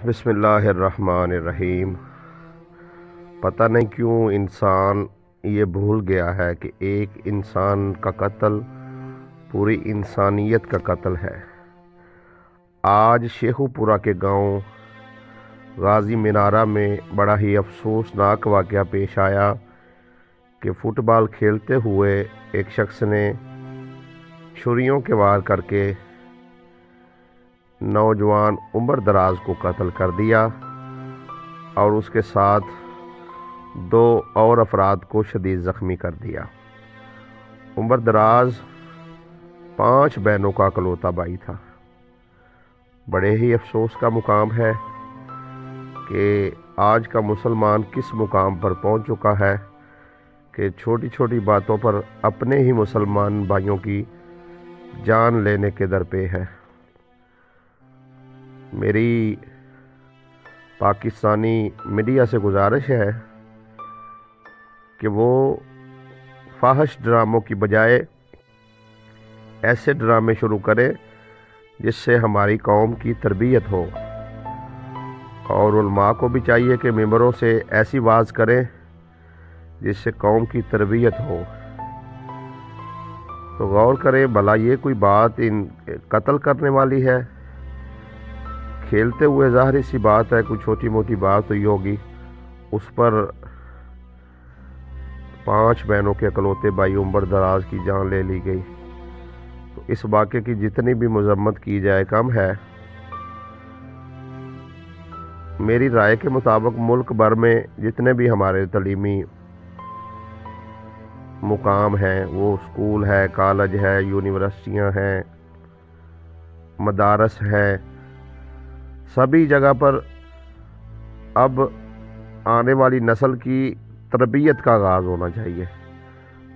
بسم اللہ الرحمن الرحیم۔ پتہ نہیں کیوں انسان یہ بھول گیا ہے کہ ایک انسان کا قتل پوری انسانیت کا قتل ہے۔ آج شیخو پورہ کے گاؤں غازی منارہ میں بڑا ہی افسوسناک واقعہ پیش آیا کہ فٹ بال کھیلتے ہوئے ایک شخص نے چھریوں کے وار کر کے نوجوان عمر دراز کو قتل کر دیا اور اس کے ساتھ 2 اور افراد کو شدید زخمی کر دیا۔ عمر دراز 5 بہنوں کا اکلوتا بھائی تھا۔ بڑے ہی افسوس کا مقام ہے کہ آج کا مسلمان کس مقام پر پہنچ چکا ہے کہ چھوٹی چھوٹی باتوں پر اپنے ہی مسلمان بھائیوں کی جان لینے کے درپے ہے۔ میری پاکستانی میڈیا سے گزارش ہے کہ وہ فاحش ڈراموں کی بجائے ایسے ڈرامے شروع کرے جس سے ہماری قوم کی تربیت ہو، اور علماء کو بھی چاہیے کہ ممبروں سے ایسی واعظ کریں جس سے قوم کی تربیت ہو۔ تو غور کریں، بھلا یہ کوئی بات ان قتل کرنے والی ہے؟ کھیلتے ہوئے ظاہری سی بات ہے، کوئی چھوٹی موٹی بات ہوئی ہوگی، اس پر 5 بہنوں کے اکلوتے بھائی عمر دراز کی جان لے لی گئی۔ تو اس واقعے کی جتنی بھی مذمت کی جائے کم ہے۔ میری رائے کے مطابق ملک بھر میں جتنے بھی ہمارے تعلیمی مقام ہیں، وہ اسکول ہے، کالج ہے، یونیورسٹیاں ہیں، مدارس ہیں، سبھی جگہ پر اب آنے والی نسل کی تربیت کا آغاز ہونا چاہیے۔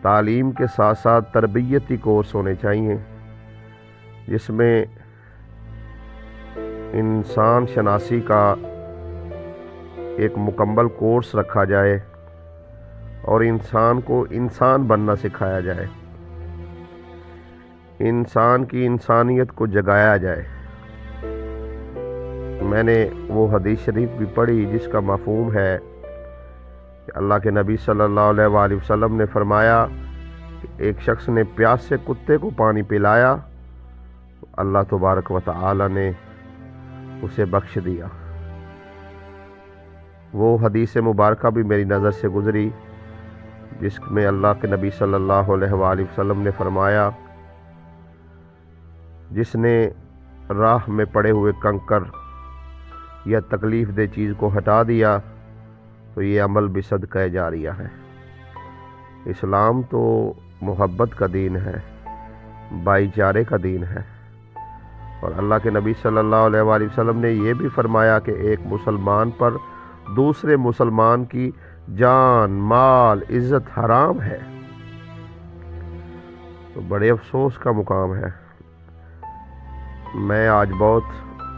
تعلیم کے ساتھ ساتھ تربیتی کورس ہونے چاہیے جس میں انسان شناسی کا ایک مکمل کورس رکھا جائے اور انسان کو انسان بننا سکھایا جائے، انسان کی انسانیت کو جگایا جائے۔ میں نے وہ حدیث شریف بھی پڑھی جس کا مفہوم ہے کہ اللہ کے نبی صلی اللہ علیہ وآلہ وسلم نے فرمایا کہ ایک شخص نے پیاسے کتے کو پانی پلایا تو اللہ تبارک و تعالی نے اسے بخش دیا۔ وہ حدیث مبارکہ بھی میری نظر سے گزری جس میں اللہ کے نبی صلی اللہ علیہ وآلہ وسلم نے فرمایا، جس نے راہ میں پڑے ہوئے کنکر یا تکلیف دہ چیز کو ہٹا دیا تو یہ عمل بھی صدقہ جاریہ ہے۔ اسلام تو محبت کا دین ہے، بھائی چارے کا دین ہے، اور اللہ کے نبی صلی اللہ علیہ وآلہ وسلم نے یہ بھی فرمایا کہ ایک مسلمان پر دوسرے مسلمان کی جان، مال، عزت حرام ہے۔ تو بڑے افسوس کا مقام ہے۔ میں آج بہت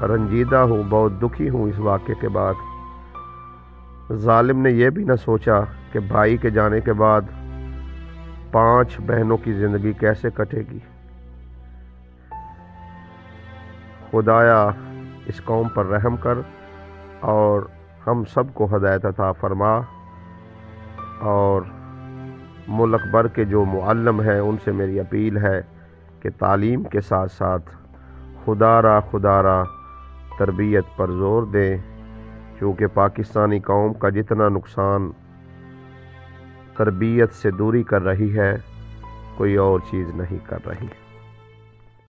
رنجیدہ ہوں، بہت دکھی ہوں اس واقعے کے بعد۔ ظالم نے یہ بھی نہ سوچا کہ بھائی کے جانے کے بعد 5 بہنوں کی زندگی کیسے کٹے گی۔ خدایا اس قوم پر رحم کر اور ہم سب کو ہدایت عطا فرما، اور ملک بھر کے جو معلم ہیں ان سے میری اپیل ہے کہ تعلیم کے ساتھ ساتھ خدا را تربیت پر زور دیں، کیونکہ پاکستانی قوم کا جتنا نقصان تربیت سے دوری کر رہی ہے کوئی اور چیز نہیں کر رہی۔